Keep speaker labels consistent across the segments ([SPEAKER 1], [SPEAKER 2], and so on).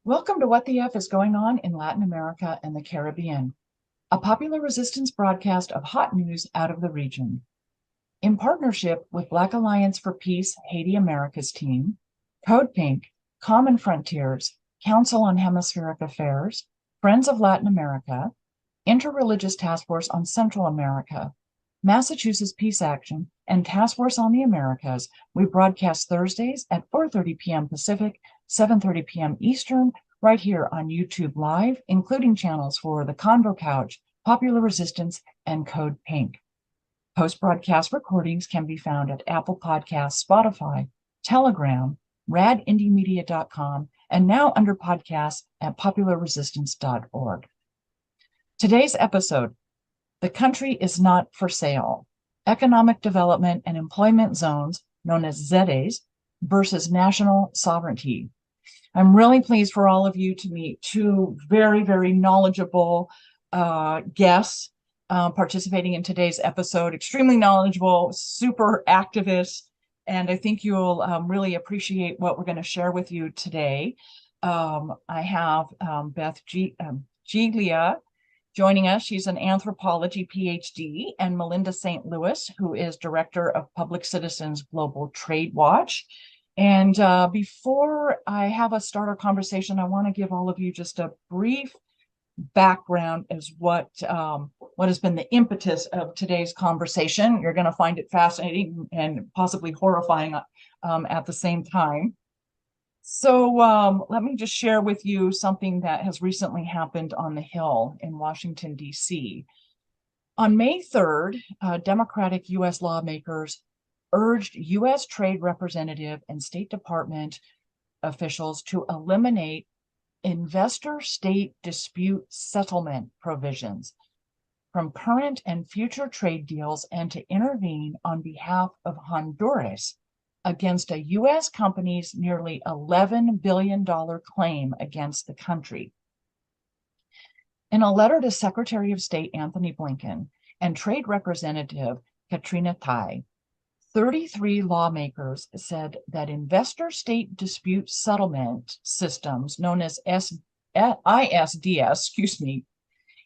[SPEAKER 1] Welcome to What the F is Going On in Latin America and the Caribbean, a popular resistance broadcast of hot news out of the region. In partnership with Black Alliance for Peace Haiti Americas team, Code Pink, Common Frontiers, Council on Hemispheric Affairs, Friends of Latin America, Interreligious Task Force on Central America, Massachusetts Peace Action, and Task Force on the Americas, we broadcast Thursdays at 4:30 p.m. Pacific, 7:30 p.m. Eastern, right here on YouTube Live, including channels for The Convo Couch, Popular Resistance, and Code Pink. Post-broadcast recordings can be found at Apple Podcasts, Spotify, Telegram, radindiemedia.com, and now under podcasts at popularresistance.org. Today's episode, The Country is Not for Sale, Economic Development and Employment Zones, known as ZEDEs, versus National Sovereignty. I'm really pleased for all of you to meet two very, very knowledgeable guests participating in today's episode, extremely knowledgeable, super activists, and I think you'll really appreciate what we're going to share with you today. I have Beth Geglia joining us. She's an anthropology PhD, and Melinda St. Louis, who is Director of Public Citizens Global Trade Watch. And before I have us start our conversation, I want to give all of you just a brief background as what has been the impetus of today's conversation. You're going to find it fascinating and possibly horrifying at the same time. So let me just share with you something that has recently happened on the Hill in Washington, D.C. On May 3rd, Democratic U.S. lawmakers urged U.S. Trade Representative and State Department officials to eliminate investor-state dispute settlement provisions from current and future trade deals and to intervene on behalf of Honduras against a U.S. company's nearly $11 billion claim against the country. In a letter to Secretary of State Antony Blinken and Trade Representative Katherine, 33 lawmakers said that investor-state dispute settlement systems, known as ISDS,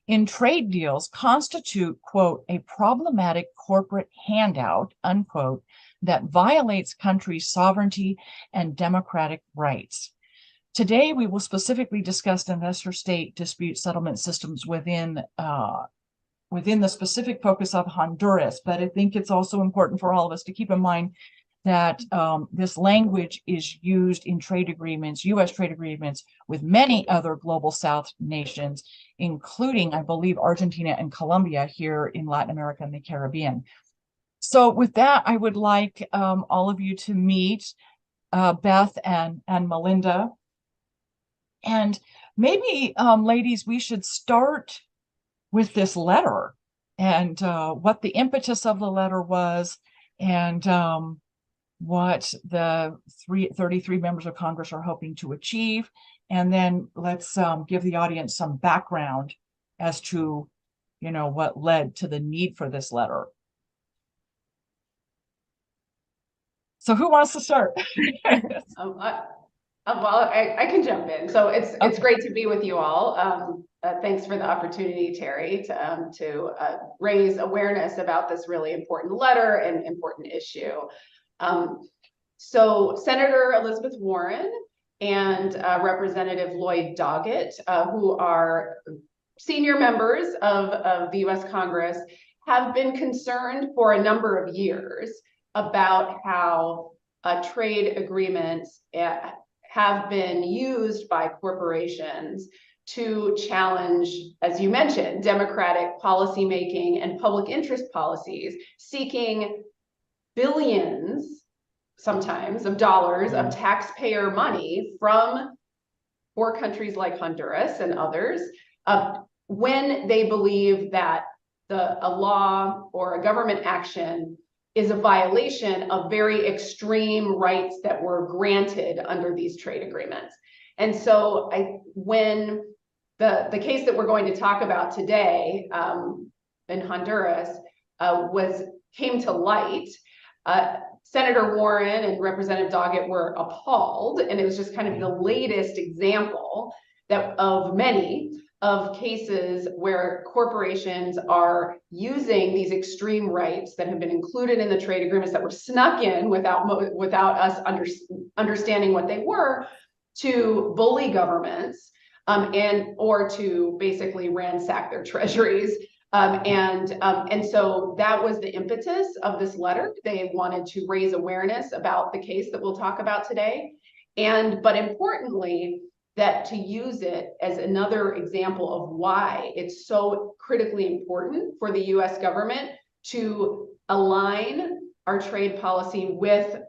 [SPEAKER 1] in trade deals constitute, quote, a problematic corporate handout, unquote, that violates countries' sovereignty and democratic rights. Today, we will specifically discuss investor-state dispute settlement systems within the specific focus of Honduras, but I think it's also important for all of us to keep in mind that this language is used in trade agreements, U.S. trade agreements, with many other global South nations, including, I believe, Argentina and Colombia here in Latin America and the Caribbean. So with that, I would like all of you to meet Beth and Melinda. And maybe, ladies, we should start with this letter and what the impetus of the letter was and what the 33 members of Congress are hoping to achieve. And then let's give the audience some background as to, what led to the need for this letter. So who wants to start?
[SPEAKER 2] I can jump in. So it's great to be with you all. Thanks for the opportunity, Terry, to raise awareness about this really important letter and important issue. So Senator Elizabeth Warren and Representative Lloyd Doggett, who are senior members of the U.S. Congress, have been concerned for a number of years about how trade agreements have been used by corporations to challenge, as you mentioned, democratic policymaking and public interest policies, seeking billions, sometimes, of dollars of taxpayer money from poor countries like Honduras and others, when they believe that a law or a government action is a violation of very extreme rights that were granted under these trade agreements. And so when the case that we're going to talk about today in Honduras came to light, Senator Warren and Representative Doggett were appalled, and it was just kind of the latest example that of many of cases where corporations are using these extreme rights that have been included in the trade agreements that were snuck in without us understanding what they were, to bully governments or to basically ransack their treasuries. And so that was the impetus of this letter. They wanted to raise awareness about the case that we'll talk about today. But importantly, that to use it as another example of why it's so critically important for the US government to align our trade policy with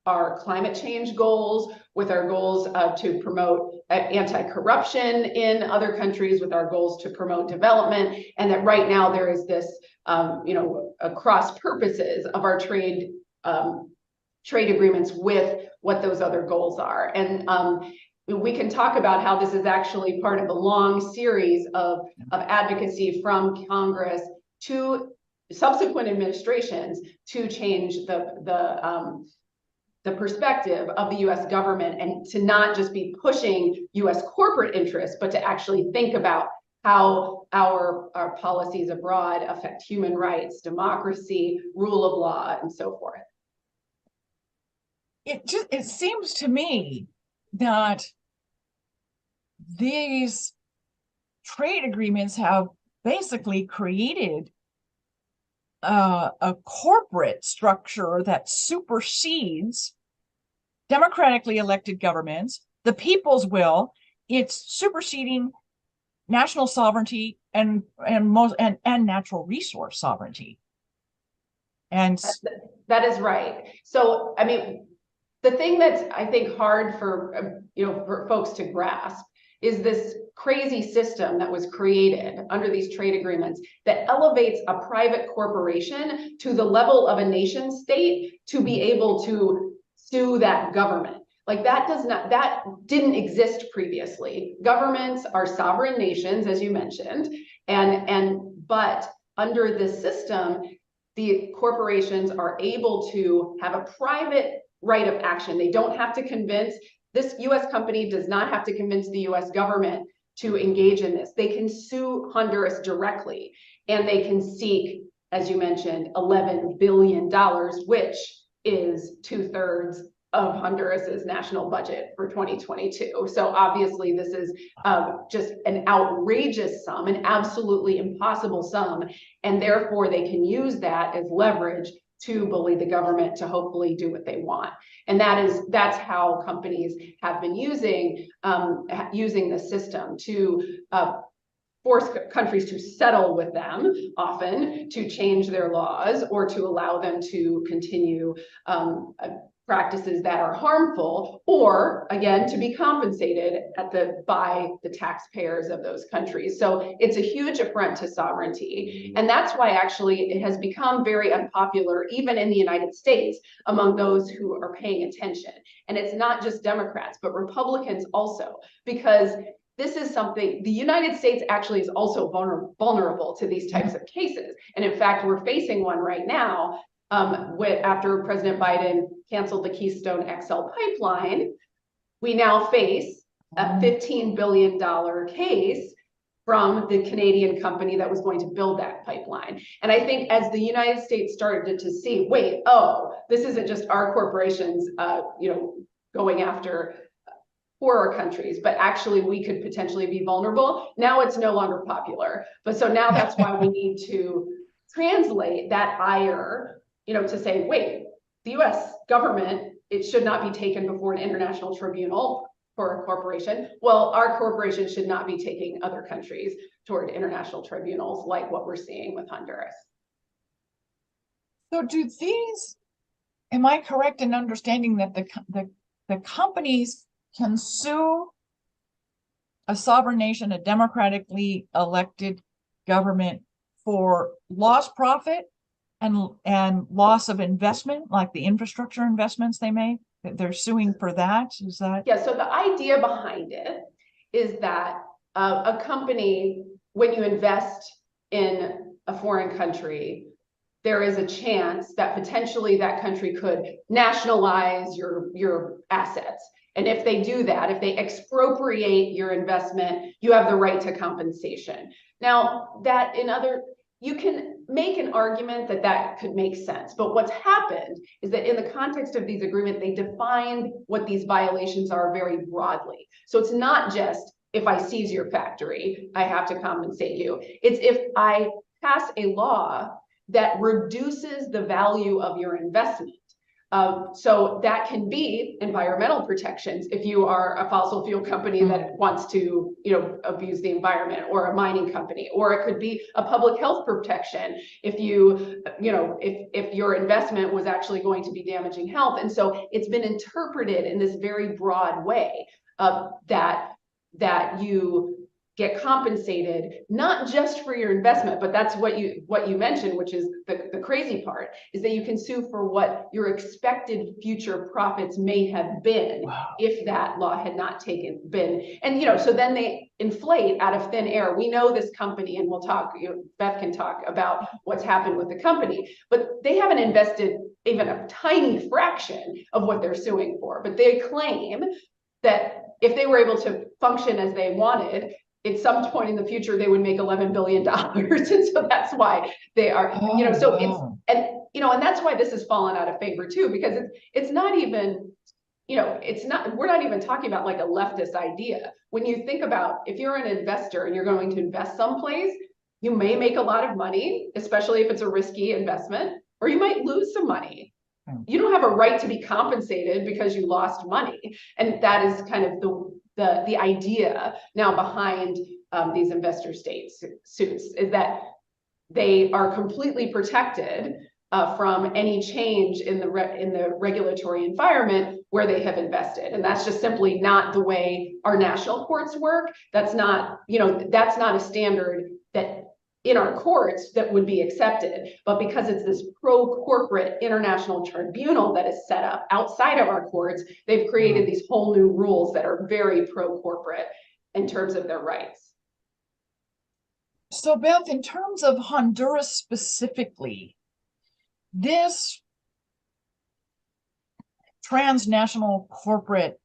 [SPEAKER 2] our climate change goals, with our goals to promote anti-corruption in other countries, with our goals to promote development, and that right now there is this, cross purposes of our trade agreements with what those other goals are. And we can talk about how this is actually part of a long series of advocacy from Congress to subsequent administrations to change the perspective of the US government, and to not just be pushing US corporate interests, but to actually think about how our policies abroad affect human rights, democracy, rule of law, and so forth.
[SPEAKER 1] It seems to me that these trade agreements have basically created a corporate structure that supersedes democratically elected governments, the people's will. It's superseding national sovereignty and natural resource sovereignty. And
[SPEAKER 2] that is right. So, I mean, the thing that's, I think, hard for for folks to grasp is this crazy system that was created under these trade agreements that elevates a private corporation to the level of a nation state to be able to sue that government. Like that didn't exist previously. Governments are sovereign nations, as you mentioned, but under this system, the corporations are able to have a private right of action. They don't have to convince, this US company does not have to convince the US government to engage in this. They can sue Honduras directly, and they can seek, as you mentioned, $11 billion, which is 2/3 of Honduras's national budget for 2022. So obviously this is just an outrageous sum, an absolutely impossible sum, and therefore they can use that as leverage to bully the government to hopefully do what they want. And that's how companies have been using the system to force countries to settle with them, often to change their laws or to allow them to continue practices that are harmful, or again, to be compensated by the taxpayers of those countries. So it's a huge affront to sovereignty. And that's why actually it has become very unpopular, even in the United States, among those who are paying attention. And it's not just Democrats, but Republicans also, because this is something, the United States actually is also vulnerable to these types of cases. And in fact, we're facing one right now after President Biden canceled the Keystone XL pipeline. We now face a $15 billion case from the Canadian company that was going to build that pipeline. And I think as the United States started to see, wait, this isn't just our corporations, going after poorer countries, but actually we could potentially be vulnerable. Now it's no longer popular. But so now that's why we need to translate that ire, to say, wait, the US government, it should not be taken before an international tribunal for a corporation. Well, our corporation should not be taking other countries toward international tribunals like what we're seeing with Honduras.
[SPEAKER 1] So am I correct in understanding that the companies can sue a sovereign nation, a democratically elected government, for lost profit and loss of investment, like the infrastructure investments they made? They're suing for that? Is that?
[SPEAKER 2] Yeah, so the idea behind it is that a company, when you invest in a foreign country, there is a chance that potentially that country could nationalize your assets. And if they do that, if they expropriate your investment, you have the right to compensation. Now, that you can make an argument that that could make sense. But what's happened is that in the context of these agreements, they defined what these violations are very broadly. So it's not just, if I seize your factory, I have to compensate you. It's if I pass a law that reduces the value of your investment. So that can be environmental protections if you are a fossil fuel company that wants to, abuse the environment, or a mining company, or it could be a public health protection if if your investment was actually going to be damaging health. And so it's been interpreted in this very broad way that you get compensated not just for your investment, but that's what you mentioned, which is the crazy part, is that you can sue for what your expected future profits may have been. Wow. If that law had not been. And so then they inflate out of thin air. We know this company, and we'll talk, Beth can talk about what's happened with the company, but they haven't invested even a tiny fraction of what they're suing for. But they claim that if they were able to function as they wanted, at some point in the future, they would make $11 billion. And so that's why they are, wow. And that's why this has fallen out of favor too, because it's not even, we're not even talking about like a leftist idea. When you think about, if you're an investor and you're going to invest someplace, you may make a lot of money, especially if it's a risky investment, or you might lose some money. You don't have a right to be compensated because you lost money. And that is kind of the idea now behind these investor state suits, is that they are completely protected from any change in the regulatory environment where they have invested. And that's just simply not the way our national courts work. That's not a standard that in our courts that would be accepted. But because it's this pro-corporate international tribunal that is set up outside of our courts, they've created these whole new rules that are very pro-corporate in terms of their rights.
[SPEAKER 1] So Beth, in terms of Honduras specifically, this transnational corporate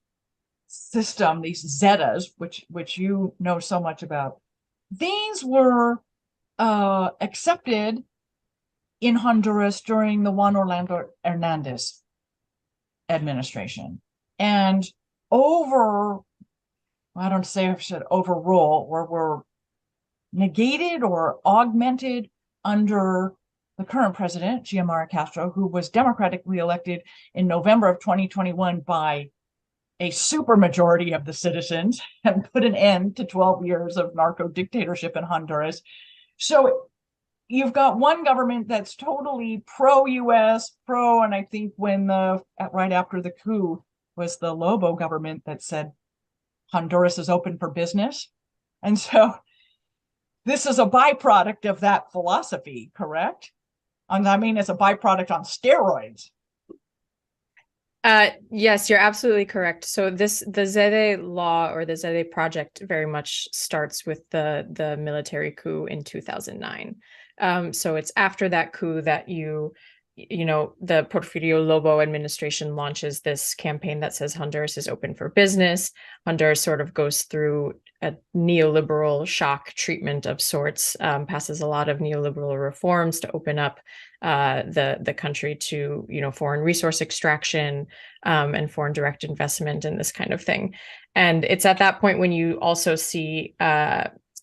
[SPEAKER 1] system, these ZEDEs, which you know so much about, these were accepted in Honduras during the Juan Orlando Hernandez administration. And I don't say I should overrule, or were negated or augmented under the current president, Xiomara Castro, who was democratically elected in November of 2021 by a supermajority of the citizens, and put an end to 12 years of narco dictatorship in Honduras. So you've got one government that's totally pro-US, and I think right after the coup was the Lobo government that said Honduras is open for business. And so this is a byproduct of that philosophy, correct? I mean, it's a byproduct on steroids.
[SPEAKER 3] Yes, you're absolutely correct. So the ZEDE law, or the ZEDE project, very much starts with the military coup in 2009. So it's after that coup that the Porfirio Lobo administration launches this campaign that says Honduras is open for business. Honduras sort of goes through a neoliberal shock treatment of sorts, passes a lot of neoliberal reforms to open up the country to foreign resource extraction and foreign direct investment and this kind of thing. And it's at that point when you also see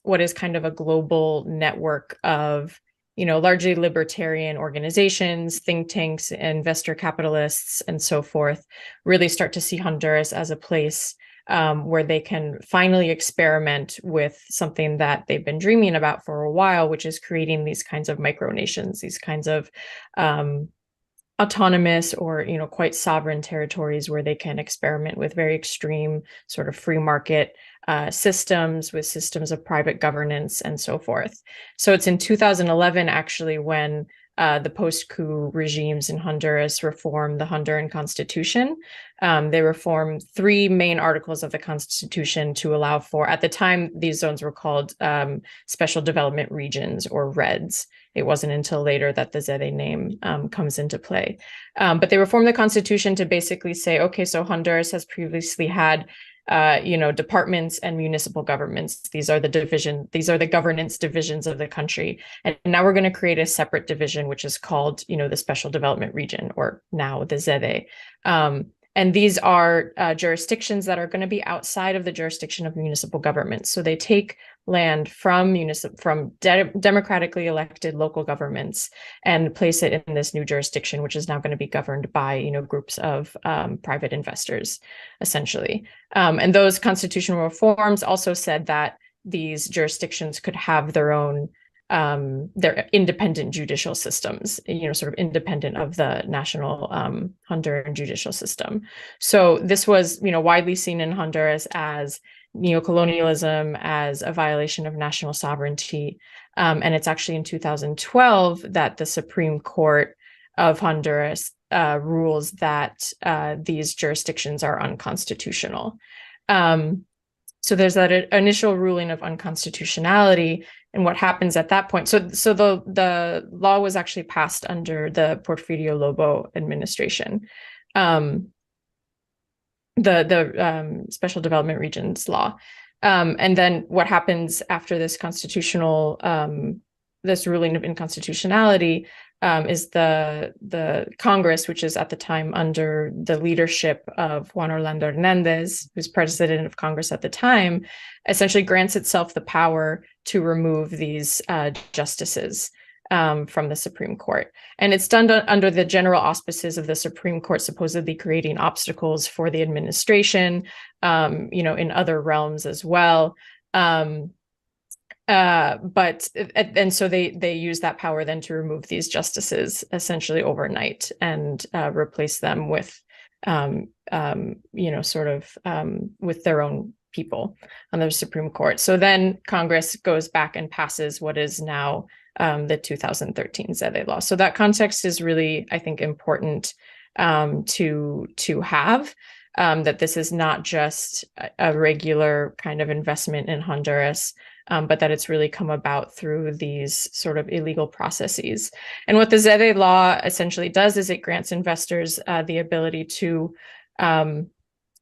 [SPEAKER 3] what is kind of a global network of largely libertarian organizations, think tanks, investor capitalists, and so forth, really start to see Honduras as a place where they can finally experiment with something that they've been dreaming about for a while, which is creating these kinds of micronations, these kinds of autonomous or quite sovereign territories where they can experiment with very extreme sort of free market systems, with systems of private governance and so forth. So it's in 2011 actually when the post-coup regimes in Honduras reform the Honduran constitution. They reform 3 main articles of the constitution to allow for, at the time, these zones were called special development regions, or REDs. It wasn't until later that the ZEDE name comes into play. But they reformed the constitution to basically say, okay, so Honduras has previously had departments and municipal governments. These are the governance divisions of the country. And now we're going to create a separate division, which is called, the Special Development Region, or now the ZEDE. And these are jurisdictions that are going to be outside of the jurisdiction of municipal governments. So they take land from democratically elected local governments and place it in this new jurisdiction, which is now going to be governed by, groups of private investors, essentially. And those constitutional reforms also said that these jurisdictions could have their own their independent judicial systems, sort of independent of the national Honduran judicial system. So this was, widely seen in Honduras as neocolonialism, as a violation of national sovereignty. And it's actually in 2012 that the Supreme Court of Honduras rules that these jurisdictions are unconstitutional. So there's that initial ruling of unconstitutionality, and what happens at that point. So the law was actually passed under the Porfirio Lobo administration, the Special Development Regions law. And then what happens after this this ruling of inconstitutionality is the Congress, which is at the time under the leadership of Juan Orlando Hernandez, who's president of Congress at the time, essentially grants itself the power to remove these justices from the Supreme Court. And it's done under the general auspices of the Supreme Court supposedly creating obstacles for the administration, in other realms as well. And so they use that power then to remove these justices essentially overnight and replace them with, with their own people on the Supreme Court. So then Congress goes back and passes what is now the 2013 ZEDE law. So that context is really, I think, important to have. That this is not just a regular kind of investment in Honduras, but that it's really come about through these sort of illegal processes. And what the ZEDE law essentially does is it grants investors the ability to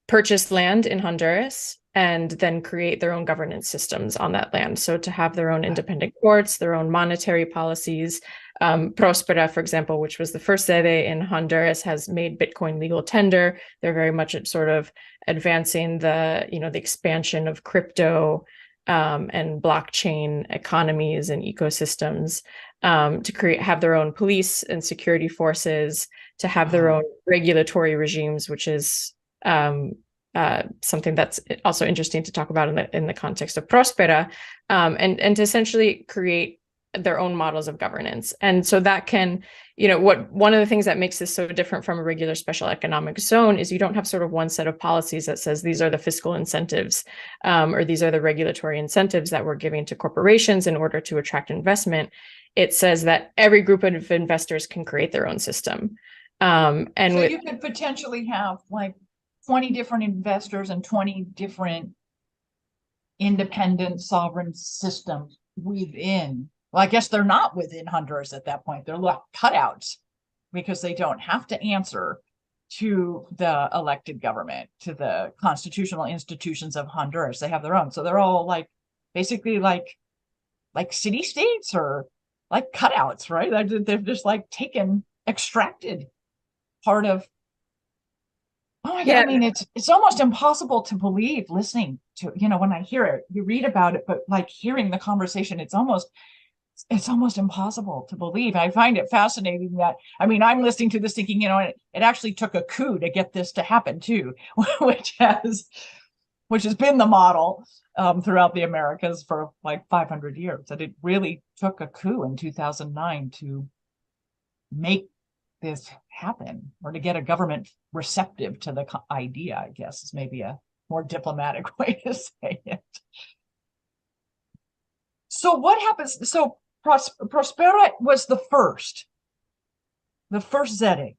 [SPEAKER 3] purchase land in Honduras and then create their own governance systems on that land. So to have their own independent courts, their own monetary policies. Prospera, for example, which was the first ZEDE in Honduras, has made Bitcoin legal tender. They're very much at sort of advancing the expansion of crypto and blockchain economies and ecosystems, to have their own police and security forces, to have their own regulatory regimes, which is something that's also interesting to talk about in the context of Prospera, and to essentially create their own models of governance. And so that can, one of the things that makes this so different from a regular special economic zone is you don't have sort of one set of policies that says these are the fiscal incentives, or these are the regulatory incentives that we're giving to corporations in order to attract investment. It says that every group of investors can create their own system.
[SPEAKER 1] So you could potentially have like 20 different investors and 20 different independent sovereign systems within. Well, I guess they're not within Honduras at that point. They're like cutouts because they don't have to answer to the elected government, to the constitutional institutions of Honduras. They have their own. So they're all like basically like city states or like cutouts, right? They've just like extracted part of. Oh my God, I mean, it's almost impossible to believe listening to, when I hear it, you read about it, but like hearing the conversation, it's almost impossible to believe. I find it fascinating that, I'm listening to this thinking, it actually took a coup to get this to happen too, which has been the model throughout the Americas for like 500 years. That it really took a coup in 2009 to make this happen, or to get a government receptive to the idea, I guess is maybe a more diplomatic way to say it. So what happens? So Prospera was the first ZEDE.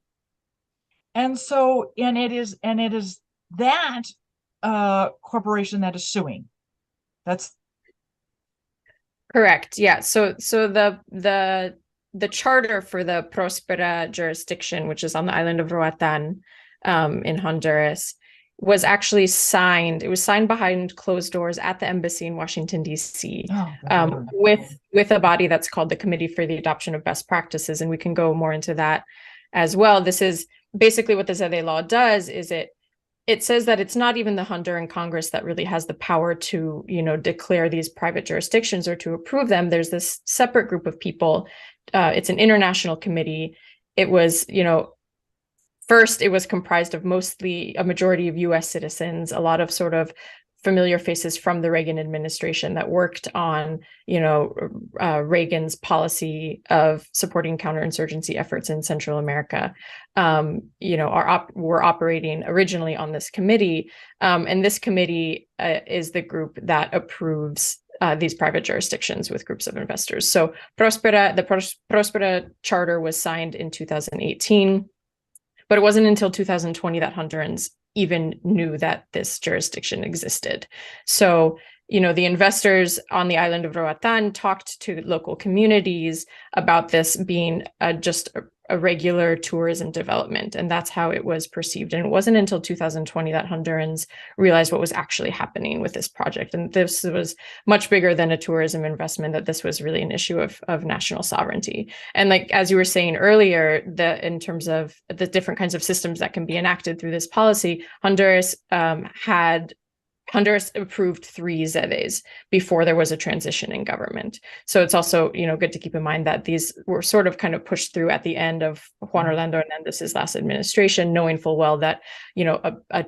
[SPEAKER 1] And it is that corporation that is suing. That's
[SPEAKER 3] correct. Yeah. So the the charter for the Prospera jurisdiction, which is on the island of Roatan, in Honduras, was actually signed. It was signed behind closed doors at the embassy in Washington, D.C., with a body that's called the Committee for the Adoption of Best Practices. And we can go more into that as well. This is basically what the ZEDE law does, is it says that it's not even the Honduran Congress that really has the power to, declare these private jurisdictions or to approve them. There's this separate group of people. It's an international committee. It was, first, it was comprised of mostly a majority of US citizens, a lot of sort of familiar faces from the Reagan administration that worked on, Reagan's policy of supporting counterinsurgency efforts in Central America, were operating originally on this committee. And this committee is the group that approves these private jurisdictions with groups of investors. So the Prospera Charter was signed in 2018. But it wasn't until 2020 that Hondurans even knew that this jurisdiction existed. So, the investors on the island of Roatan talked to local communities about this being just a regular tourism development. And that's how it was perceived. And it wasn't until 2020 that Hondurans realized what was actually happening with this project. And this was much bigger than a tourism investment, that this was really an issue of national sovereignty. And like, as you were saying earlier, in terms of the different kinds of systems that can be enacted through this policy, Honduras approved 3 ZEDEs before there was a transition in government. So it's also, good to keep in mind that these were sort of kind of pushed through at the end of Juan Orlando Hernandez's last administration, knowing full well that, a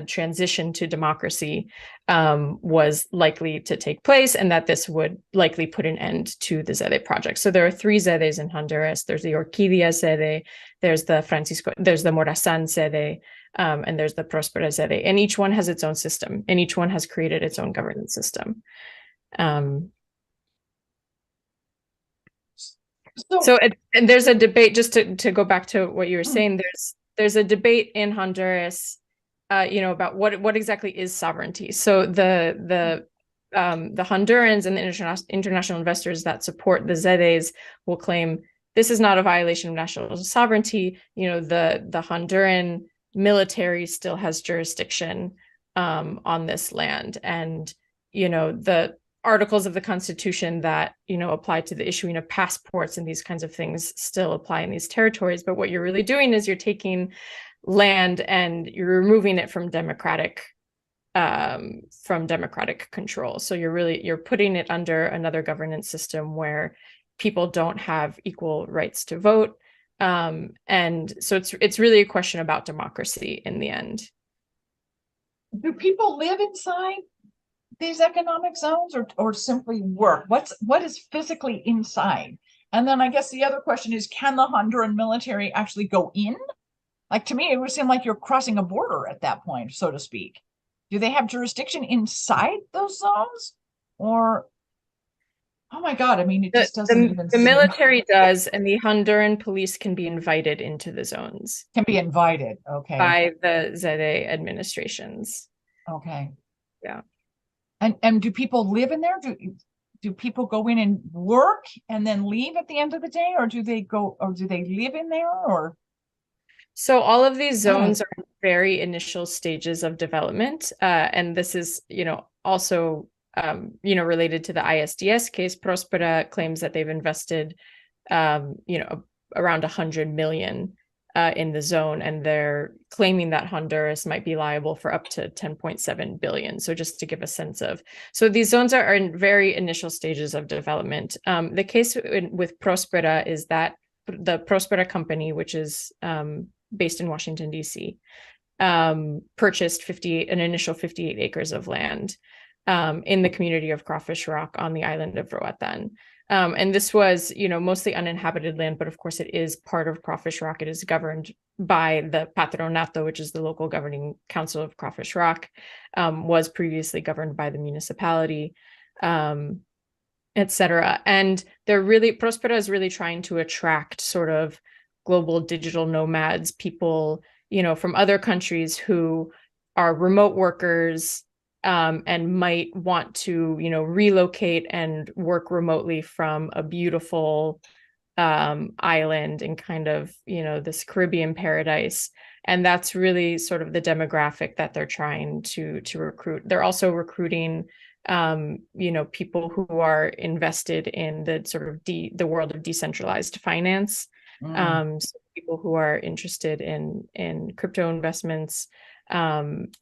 [SPEAKER 3] transition to democracy was likely to take place, and that this would likely put an end to the ZEDE project. So there are 3 ZEDEs in Honduras. There's the Orquídea ZEDE, there's the Morazán ZEDE, and there's the Prospera ZEDE, and each one has its own system, and each one has created its own governance system. And there's a debate, just to go back to what you were saying, there's a debate in Honduras, about what exactly is sovereignty. So the Hondurans and the international investors that support the ZEDEs will claim this is not a violation of national sovereignty. The Honduran military still has jurisdiction on this land, and the articles of the Constitution that apply to the issuing of passports and these kinds of things still apply in these territories. But what you're really doing is you're taking land and you're removing it from democratic control. So you're putting it under another governance system where people don't have equal rights to vote. And so it's really a question about democracy in the end.
[SPEAKER 1] Do people live inside these economic zones or simply work? What is physically inside? And then I guess the other question is, can the Honduran military actually go in? Like, to me, it would seem like you're crossing a border at that point, so to speak. Do they have jurisdiction inside those zones? Or, oh my God, I mean, it just doesn't even
[SPEAKER 3] the military does, and the Honduran police can be invited into the zones.
[SPEAKER 1] Can be invited, okay.
[SPEAKER 3] By the ZEDE administrations.
[SPEAKER 1] Okay.
[SPEAKER 3] Yeah.
[SPEAKER 1] And do people live in there? Do people go in and work and then leave at the end of the day, or do they live in there, or?
[SPEAKER 3] So all of these zones are very initial stages of development. And this is, also, related to the ISDS case. Prospera claims that they've invested, around 100 million in the zone, and they're claiming that Honduras might be liable for up to 10.7 billion. So just to give a sense of, so these zones are in very initial stages of development. The case with Prospera is that the Prospera company, which is based in Washington, D.C., purchased an initial 58 acres of land in the community of Crawfish Rock on the island of Roatan. And this was, mostly uninhabited land, but of course it is part of Crawfish Rock. It is governed by the Patronato, which is the local governing council of Crawfish Rock, was previously governed by the municipality, etc. And Prospera is really trying to attract sort of global digital nomads, people, from other countries who are remote workers, and might want to, relocate and work remotely from a beautiful, island in kind of, this Caribbean paradise. And that's really sort of the demographic that they're trying to recruit. They're also recruiting, people who are invested in the sort of the world of decentralized finance. So people who are interested in crypto investments, and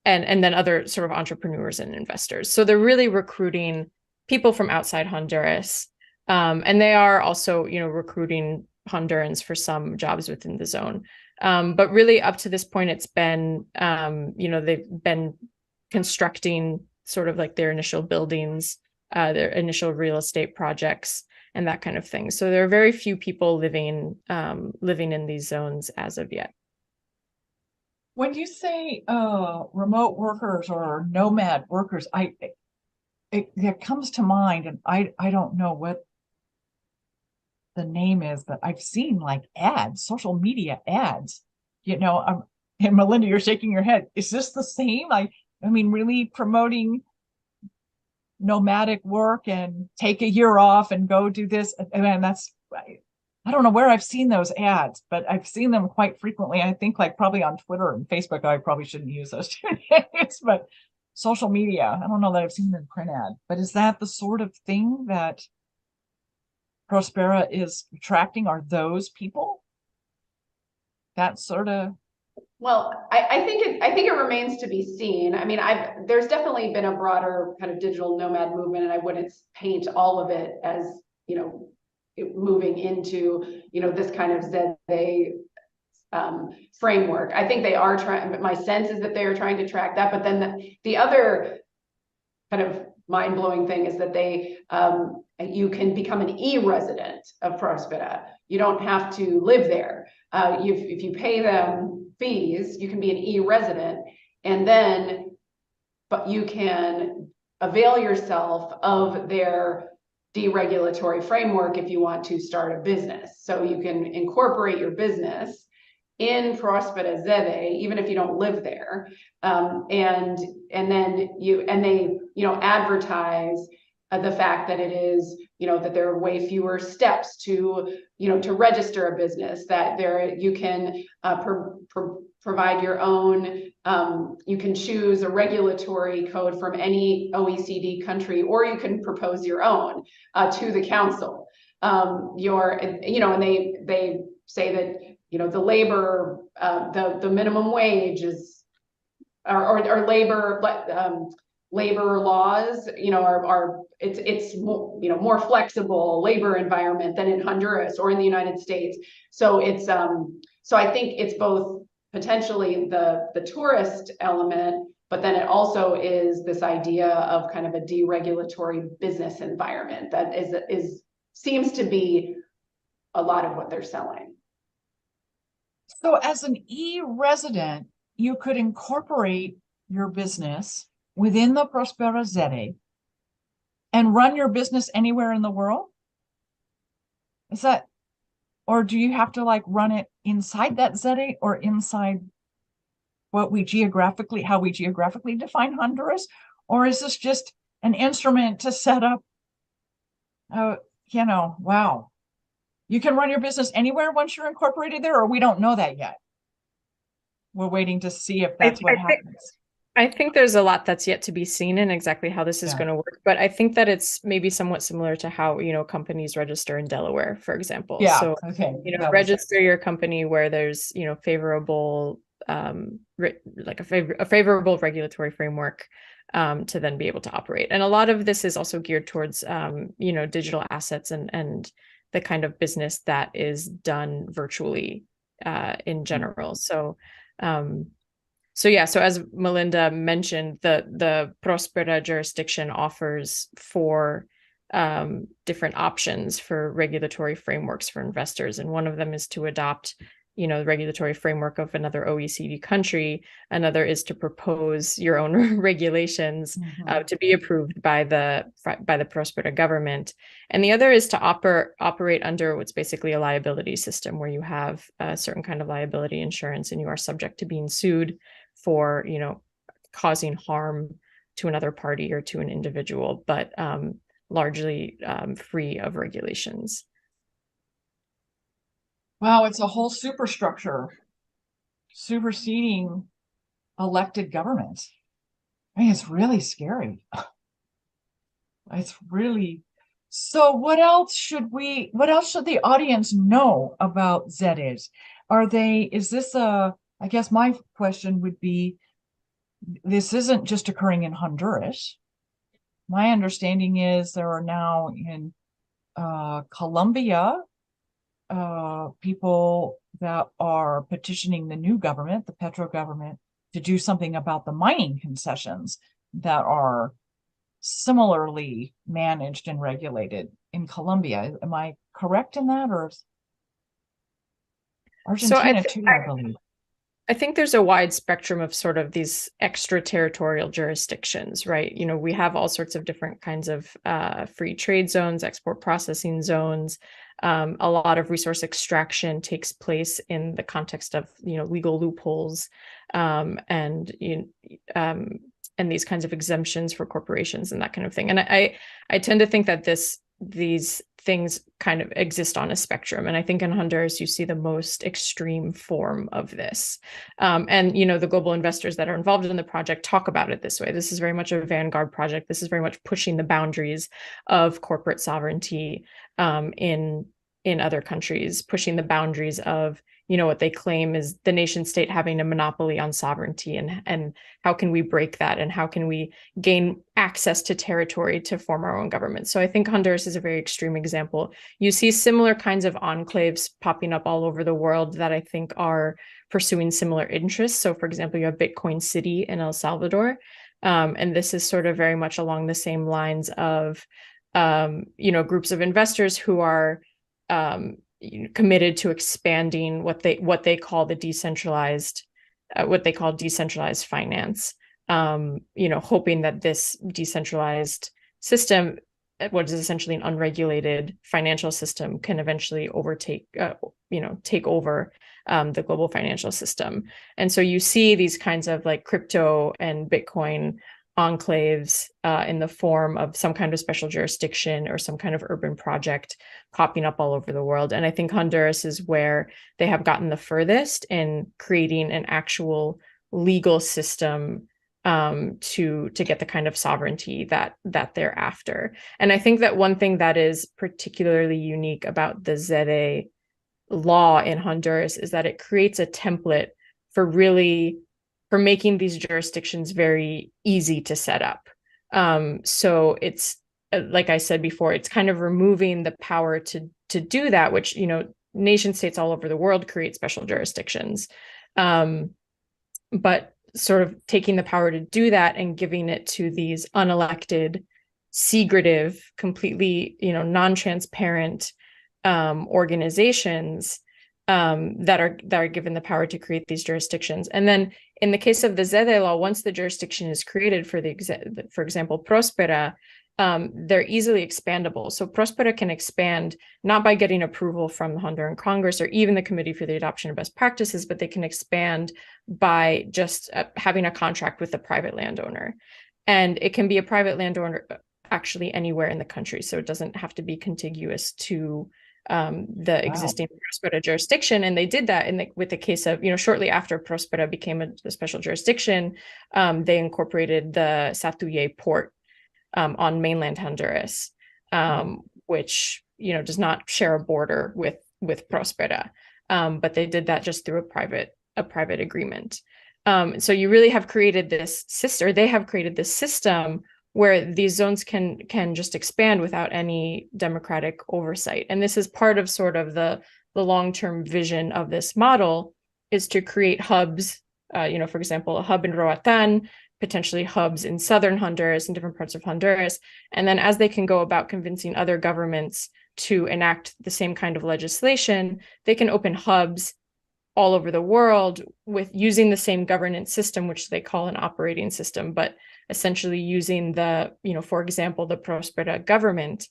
[SPEAKER 3] then other sort of entrepreneurs and investors. So they're really recruiting people from outside Honduras. And they are also, recruiting Hondurans for some jobs within the zone. But really up to this point, it's been, they've been constructing sort of like their initial buildings, their initial real estate projects, and that kind of thing. So there are very few people living in these zones as of yet.
[SPEAKER 1] When you say remote workers or nomad workers, it comes to mind, and I don't know what the name is, but I've seen like ads, social media ads, and Melinda, you're shaking your head. Is this the same? I mean, really promoting nomadic work and take a year off and go do this. And I don't know where I've seen those ads, but I've seen them quite frequently. I think like probably on Twitter and Facebook. I probably shouldn't use those two names, but social media. I don't know that I've seen them in print ad, but is that the sort of thing that Prospera is attracting? Are those people? That sort of.
[SPEAKER 2] Well, I think it remains to be seen. I mean, there's definitely been a broader kind of digital nomad movement, and I wouldn't paint all of it as, moving into, this kind of ZEDE framework. I think they are trying, my sense is that they are trying to track that. But then the other kind of mind-blowing thing is that you can become an e-resident of Prospera. You don't have to live there. If you pay them fees, you can be an e-resident, but you can avail yourself of their deregulatory framework if you want to start a business. So you can incorporate your business in Prospera ZEDE, even if you don't live there, and they advertise the fact that it is, that there are way fewer steps to register a business, that you can provide your own, you can choose a regulatory code from any OECD country, or you can propose your own to the council. And they say that, the labor, the minimum wage is, or labor laws, it's more flexible labor environment than in Honduras or in the United States. So so I think it's both potentially the tourist element, but then it also is this idea of kind of a deregulatory business environment that seems to be a lot of what they're selling.
[SPEAKER 1] So as an e-resident, you could incorporate your business within the Prospera ZEDE and run your business anywhere in the world? Is that, or do you have to like run it inside that ZEDE or inside how we geographically define Honduras? Or is this just an instrument to set up, wow. You can run your business anywhere once you're incorporated there, or we don't know that yet? We're waiting to see if that's what happens.
[SPEAKER 3] I think there's a lot that's yet to be seen in exactly how this is going to work, but I think that it's maybe somewhat similar to how, companies register in Delaware, for example.
[SPEAKER 1] Yeah.
[SPEAKER 3] So, register your company where there's, favorable, like a favorable regulatory framework, to then be able to operate. And a lot of this is also geared towards, digital assets and the kind of business that is done virtually, in general. So, so as Melinda mentioned, the Prospera jurisdiction offers 4 different options for regulatory frameworks for investors. And one of them is to adopt, the regulatory framework of another OECD country. Another is to propose your own regulations to be approved by the Prospera government. And the other is to operate under what's basically a liability system, where you have a certain kind of liability insurance and you are subject to being sued for, causing harm to another party or to an individual. But largely free of regulations.
[SPEAKER 1] Wow, it's a whole superstructure superseding elected government. I mean, it's really scary. It's really. So what else should the audience know about ZEDEs? I guess my question would be, this isn't just occurring in Honduras. My understanding is there are now in Colombia people that are petitioning the new government, the Petro government, to do something about the mining concessions that are similarly managed and regulated in Colombia. Am I correct in that, or Argentina too, I believe?
[SPEAKER 3] I think there's a wide spectrum of sort of these extraterritorial jurisdictions, right? You know, we have all sorts of different kinds of free trade zones, export processing zones. A lot of resource extraction takes place in the context of, you know, legal loopholes and these kinds of exemptions for corporations and that kind of thing. And I tend to think that these things kind of exist on a spectrum. And I think in Honduras, you see the most extreme form of this. And, you know, the global investors that are involved in the project talk about it this way. This is very much a vanguard project. This is very much pushing the boundaries of corporate sovereignty in other countries, pushing the boundaries of, you know, what they claim is the nation state having a monopoly on sovereignty, and how can we break that, and how can we gain access to territory to form our own government. So I think Honduras is a very extreme example. You see similar kinds of enclaves popping up all over the world that I think are pursuing similar interests. So for example, you have Bitcoin City in El Salvador, and this is sort of very much along the same lines of, you know, groups of investors who are committed to expanding what they call decentralized finance, you know, hoping that this decentralized system, what is essentially an unregulated financial system, can eventually take over the global financial system. And so you see these kinds of like crypto and Bitcoin enclaves in the form of some kind of special jurisdiction or some kind of urban project popping up all over the world. And I think Honduras is where they have gotten the furthest in creating an actual legal system to get the kind of sovereignty that they're after. And I think that one thing that is particularly unique about the ZEDE law in Honduras is that it creates a template for making these jurisdictions very easy to set up. So it's, like I said before, it's kind of removing the power to do that, which, you know, nation states all over the world create special jurisdictions. But sort of taking the power to do that and giving it to these unelected, secretive, completely, you know, non-transparent organizations that are given the power to create these jurisdictions. And then in the case of the ZEDE law, once the jurisdiction is created for example, Prospera, they're easily expandable. So Prospera can expand not by getting approval from the Honduran Congress or even the Committee for the Adoption of Best Practices, but they can expand by just having a contract with a private landowner. And it can be a private landowner actually anywhere in the country. So it doesn't have to be contiguous to the existing Prospera jurisdiction. And they did that with the case of, you know, shortly after Prospera became a special jurisdiction, they incorporated the Satuye port on mainland Honduras, which, you know, does not share a border with Prospera, but they did that just through a private agreement. So you really have created this they have created this system where these zones can just expand without any democratic oversight. And this is part of sort of the long-term vision of this model, is to create hubs, you know, for example, a hub in Roatan, potentially hubs in southern Honduras and different parts of Honduras. And then as they can go about convincing other governments to enact the same kind of legislation, they can open hubs all over the world with using the same governance system, which they call an operating system, but essentially using the, you know, for example, the Prospera government.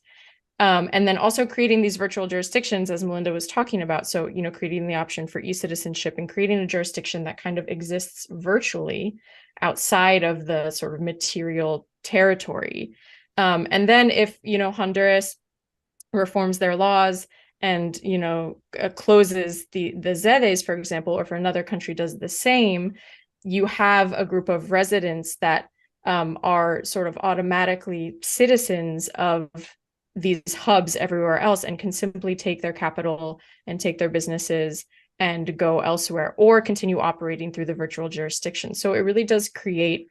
[SPEAKER 3] And then also creating these virtual jurisdictions, as Melinda was talking about. So, you know, creating the option for e-citizenship and creating a jurisdiction that kind of exists virtually outside of the sort of material territory. And then if, Honduras reforms their laws and, closes the ZEDEs, for example, or if another country does the same, you have a group of residents that are sort of automatically citizens of these hubs everywhere else and can simply take their capital and take their businesses and go elsewhere or continue operating through the virtual jurisdiction. So it really does create,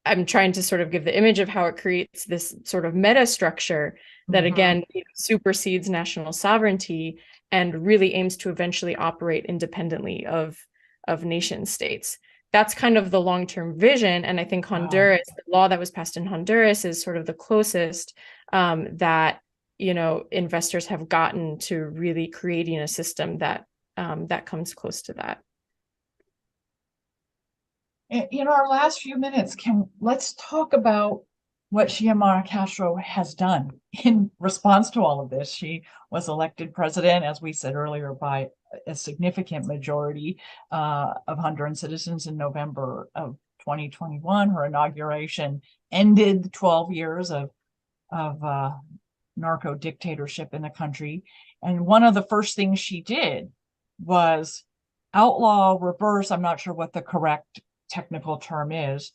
[SPEAKER 3] I'm trying to sort of give the image of how it creates this sort of meta structure that again supersedes national sovereignty and really aims to eventually operate independently of nation states. That's kind of the long-term vision. And I think Honduras, the law that was passed in Honduras is sort of the closest that, investors have gotten to really creating a system that that comes close to that.
[SPEAKER 1] In our last few minutes, let's talk about what Xiomara Castro has done in response to all of this. She was elected president, as we said earlier, by a significant majority of Honduran citizens in November of 2021. Her inauguration ended the 12 years of narco dictatorship in the country. And one of the first things she did was outlaw, reverse, I'm not sure what the correct technical term is,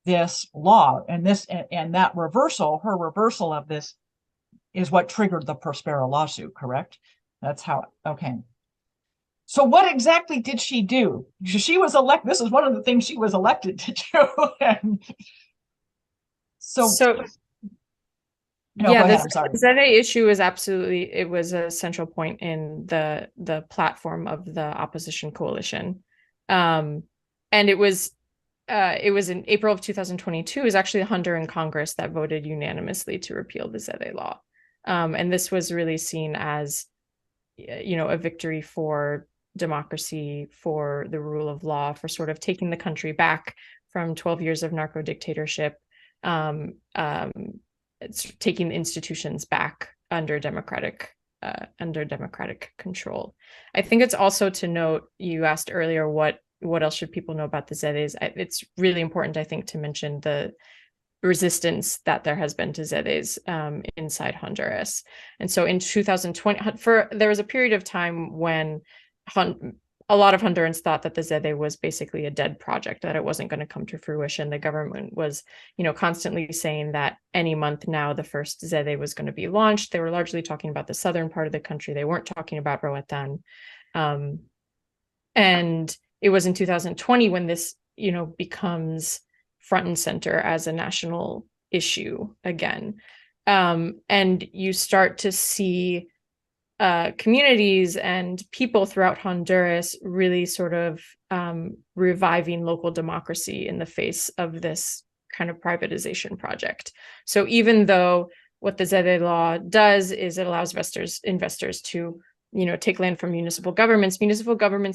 [SPEAKER 1] this law. And that reversal, her reversal of this is what triggered the Prospero lawsuit, correct? That's how, okay. So what exactly did she do? She was elected, this is one of the things she was elected to do. And no,
[SPEAKER 3] yeah,
[SPEAKER 1] ahead, I'm sorry.
[SPEAKER 3] The ZEDE issue is absolutely, it was a central point in the platform of the opposition coalition. And it was in April of 2022, it was actually the Honduran Congress that voted unanimously to repeal the ZEDE law. And this was really seen as, a victory for democracy, for the rule of law, for sort of taking the country back from 12 years of narco dictatorship, it's taking the institutions back under democratic control. I think it's also to note, you asked earlier, what else should people know about the ZEDEs? It's really important, I think, to mention the resistance that there has been to ZEDEs inside Honduras. And so in 2020, there was a period of time when a lot of Hondurans thought that the ZEDE was basically a dead project, that it wasn't going to come to fruition. The government was, constantly saying that any month now the first ZEDE was going to be launched. They were largely talking about the southern part of the country. They weren't talking about Roatan. And it was in 2020 when this, becomes front and center as a national issue again. And you start to see communities and people throughout Honduras really sort of reviving local democracy in the face of this kind of privatization project. So even though what the ZEDE law does is it allows investors to, take land from municipal governments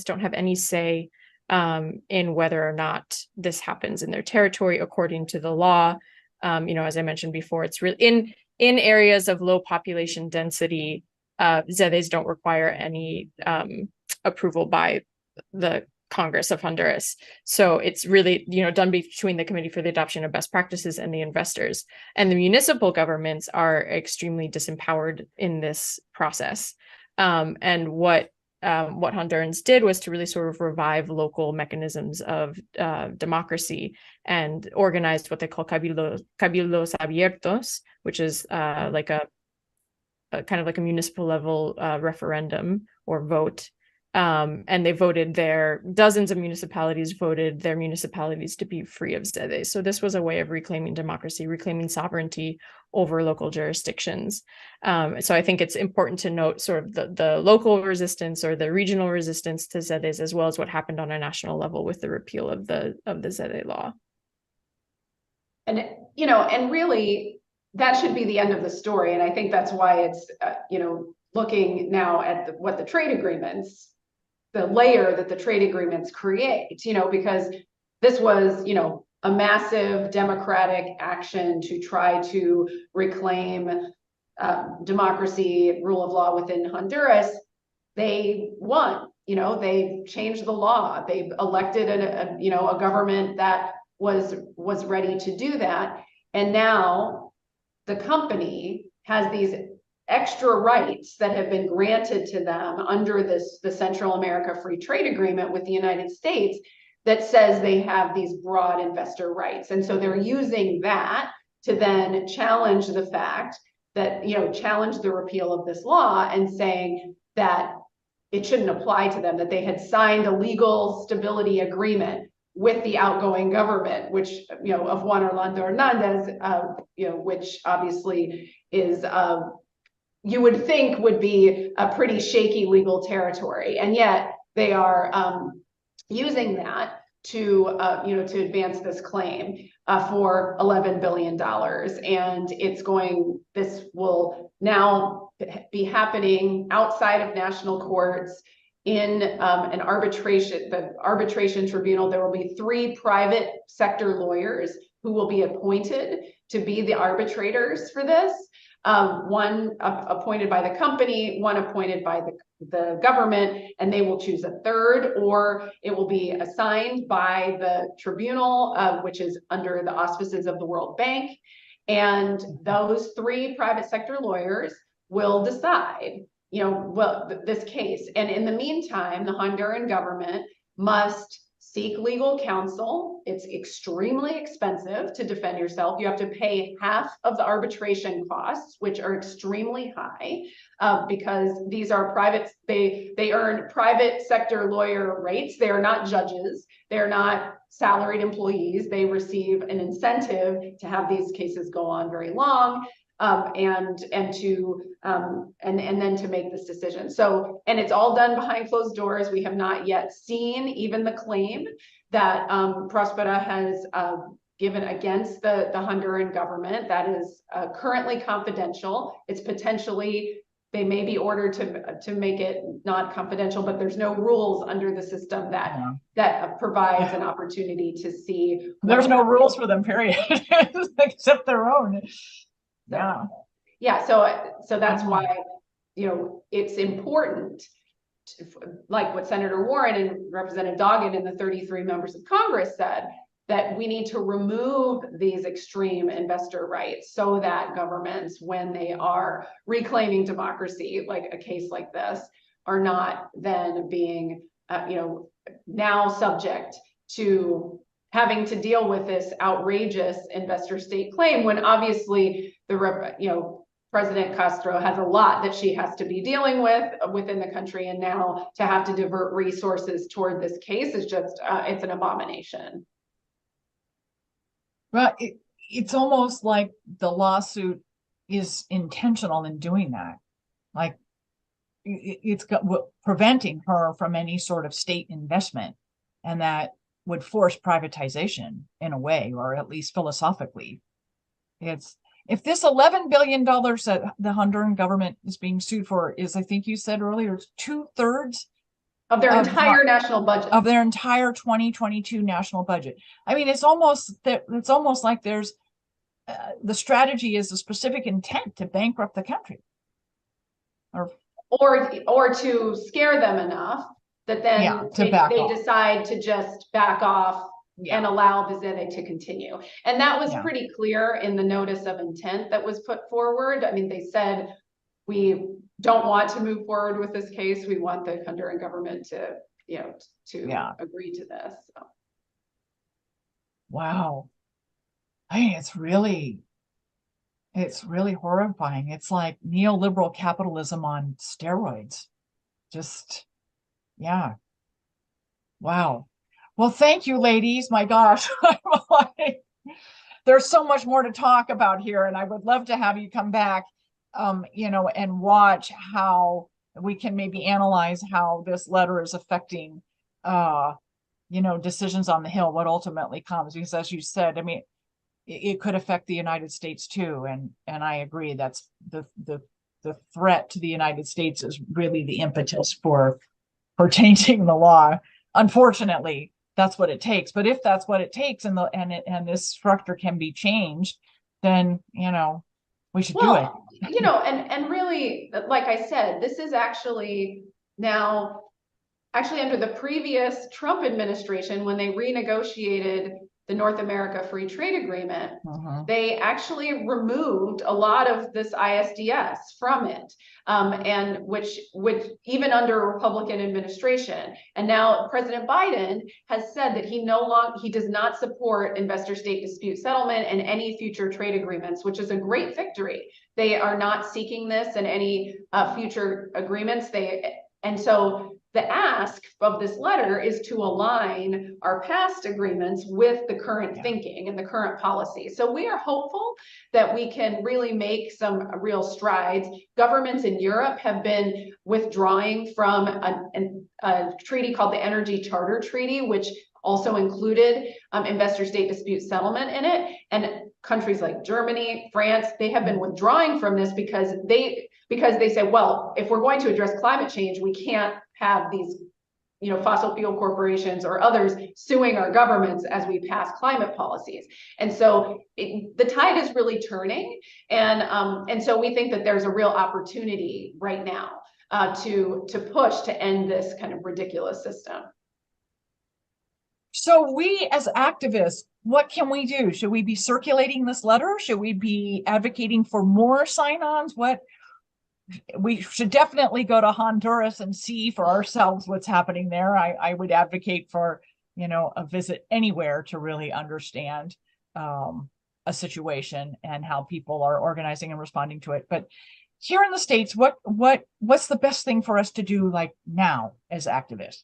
[SPEAKER 3] don't have any say in whether or not this happens in their territory according to the law. As I mentioned before, it's really in areas of low population density, ZEDEs don't require any approval by the Congress of Honduras. So it's really, done between the Committee for the Adoption of Best Practices and the investors. And the municipal governments are extremely disempowered in this process. And what Hondurans did was to really sort of revive local mechanisms of democracy and organized what they call cabildos abiertos, which is like a kind of like a municipal level referendum or vote. And they voted dozens of municipalities voted their municipalities to be free of ZEDEs. So this was a way of reclaiming democracy, reclaiming sovereignty over local jurisdictions. So I think it's important to note sort of the local resistance or the regional resistance to ZEDEs, as well as what happened on a national level with the repeal of the ZEDE law.
[SPEAKER 2] And, and really that should be the end of the story. And I think that's why it's, looking now at what the trade agreements, the layer that the trade agreements create, because this was, a massive democratic action to try to reclaim democracy, rule of law within Honduras. They won, they changed the law. They elected a government that was ready to do that. And now the company has these extra rights that have been granted to them under the Central America Free Trade Agreement with the United States that says they have these broad investor rights. And so they're using that to then challenge the fact that, challenge the repeal of this law and saying that it shouldn't apply to them, that they had signed a legal stability agreement with the outgoing government, which, of Juan Orlando Hernandez, which obviously is, you would think would be a pretty shaky legal territory. And yet they are using that to, to advance this claim for $11 billion. And this will now be happening outside of national courts in the arbitration tribunal. There will be 3 private sector lawyers who will be appointed to be the arbitrators for this. One appointed by the company, one appointed by the government, and they will choose a third, or it will be assigned by the tribunal, which is under the auspices of the World Bank. And those 3 private sector lawyers will decide, this case. And in the meantime, the Honduran government must seek legal counsel. It's extremely expensive to defend yourself. You have to pay half of the arbitration costs, which are extremely high, because these are private, they earn private sector lawyer rates. They are not judges. They're not salaried employees. They receive an incentive to have these cases go on very long. And then to make this decision. So, and it's all done behind closed doors. We have not yet seen even the claim that Prospera has given against the Honduran government. That is currently confidential. It's potentially, they may be ordered to make it not confidential, but there's no rules under the system that provides an opportunity to see.
[SPEAKER 1] There's no rules for them, period, except their own.
[SPEAKER 2] Yeah. So that's why, it's important to, like what Senator Warren and Representative Doggett and the 33 members of Congress said, that we need to remove these extreme investor rights so that governments, when they are reclaiming democracy, like a case like this, are not then being, now subject to having to deal with this outrageous investor state claim, when obviously President Castro has a lot that she has to be dealing with within the country, and now to have to divert resources toward this case is just, it's an abomination.
[SPEAKER 1] Well, it's almost like the lawsuit is intentional in doing that. Like it's preventing her from any sort of state investment, and that would force privatization in a way, or at least philosophically. If this $11 billion that the Honduran government is being sued for is, I think you said earlier, 2/3
[SPEAKER 2] of their entire national budget,
[SPEAKER 1] of their entire 2022 national budget. I mean, it's almost like there's the strategy is a specific intent to bankrupt the country,
[SPEAKER 2] or to scare them enough that then they decide to just back off and allow the ZEDE to continue. And that was pretty clear in the notice of intent that was put forward. I mean, they said, we don't want to move forward with this case. We want the Honduran government to, agree to this. So.
[SPEAKER 1] Wow. I mean, it's really horrifying. It's like neoliberal capitalism on steroids. Just, yeah. Wow. Well, thank you, ladies. My gosh, there's so much more to talk about here, and I would love to have you come back, and watch how we can maybe analyze how this letter is affecting, decisions on the Hill, what ultimately comes, because as you said, I mean, it could affect the United States too, and I agree that's the threat to the United States is really the impetus for changing the law. Unfortunately, that's what it takes. But if that's what it takes, and this structure can be changed, then we should do it.
[SPEAKER 2] And really, like I said, this is actually under the previous Trump administration, when they renegotiated the North America Free Trade Agreement,
[SPEAKER 1] Mhm.
[SPEAKER 2] they actually removed a lot of this ISDS from it, and which even under a Republican administration. And now President Biden has said that he does not support investor-state dispute settlement and any future trade agreements, which is a great victory. They are not seeking this in any future agreements. And so the ask of this letter is to align our past agreements with the current thinking and the current policy. So we are hopeful that we can really make some real strides. Governments in Europe have been withdrawing from a treaty called the Energy Charter Treaty, which also included investor-state dispute settlement in it. And countries like Germany, France, they have been withdrawing from this because they say, well, if we're going to address climate change, we can't have these, fossil fuel corporations or others suing our governments as we pass climate policies. And so the tide is really turning. And so we think that there's a real opportunity right now to push to end this kind of ridiculous system.
[SPEAKER 1] So we as activists, what can we do? Should we be circulating this letter? Should we be advocating for more sign-ons? We should definitely go to Honduras and see for ourselves what's happening there. I would advocate for, a visit anywhere to really understand a situation and how people are organizing and responding to it. But here in the States, what's the best thing for us to do like now as activists?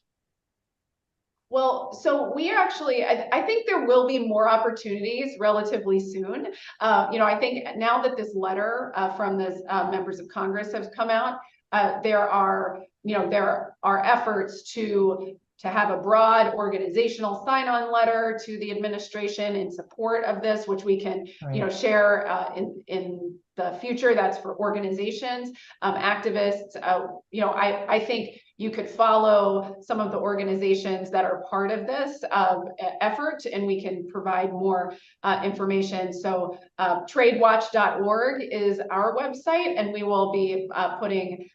[SPEAKER 2] Well, so we are actually, I think there will be more opportunities relatively soon. I think now that this letter from the members of Congress has come out, there are efforts to have a broad organizational sign-on letter to the administration in support of this, which we can, share in the future. That's for organizations, activists. I think you could follow some of the organizations that are part of this effort, and we can provide more information. So tradewatch.org is our website, and we will be putting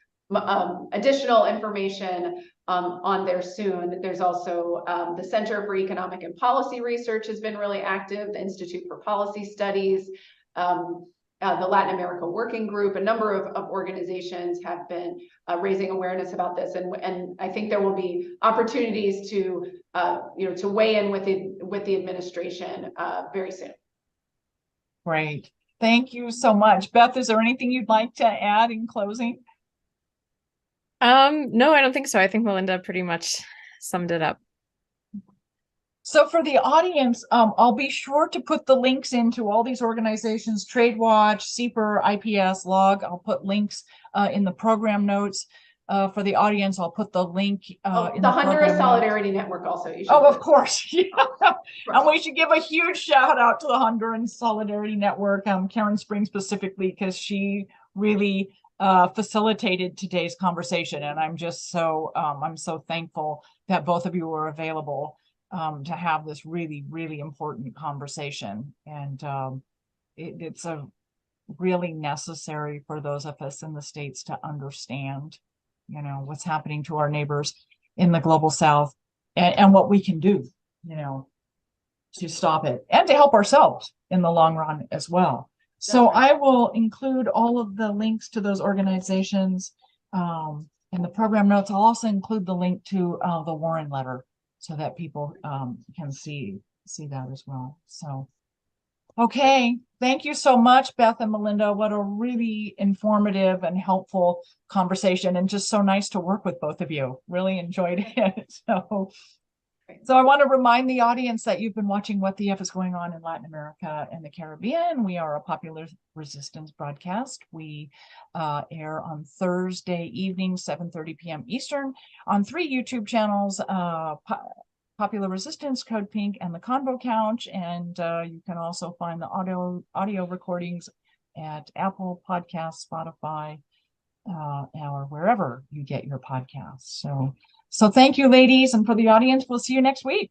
[SPEAKER 2] additional information on there soon. There's also the Center for Economic and Policy Research has been really active, the Institute for Policy Studies, the Latin America Working Group. A number of organizations have been raising awareness about this, and I think there will be opportunities to weigh in with the administration very soon.
[SPEAKER 1] Great, thank you so much, Beth. Is there anything you'd like to add in closing?
[SPEAKER 3] No, I don't think so. I think Melinda pretty much summed it up.
[SPEAKER 1] So for the audience, I'll be sure to put the links into all these organizations, TradeWatch, CEPR, IPS, LOG. I'll put links in the program notes. For the audience, I'll put the link in
[SPEAKER 2] the Honduras Solidarity Network also.
[SPEAKER 1] Of course. Yeah. And we should give a huge shout out to the Honduran Solidarity Network, Karen Spring specifically, because she really facilitated today's conversation. And I'm just I'm so thankful that both of you were available to have this really, really important conversation. And it's a really necessary for those of us in the States to understand, what's happening to our neighbors in the global South and what we can do, to stop it and to help ourselves in the long run as well. So I will include all of the links to those organizations in the program notes. I'll also include the link to the Warren letter so that people can see that as well. So, okay, thank you so much, Beth and Melinda. What a really informative and helpful conversation, and just so nice to work with both of you. Really enjoyed it. So I want to remind the audience that you've been watching What the F is Going On in Latin America and the Caribbean. We are a popular resistance broadcast. We air on Thursday evening, 7:30 p.m. Eastern, on 3 YouTube channels, Popular Resistance, Code Pink, and the Convo Couch. And you can also find the audio recordings at Apple Podcasts, Spotify, or wherever you get your podcasts. So thank you, ladies, and for the audience, we'll see you next week.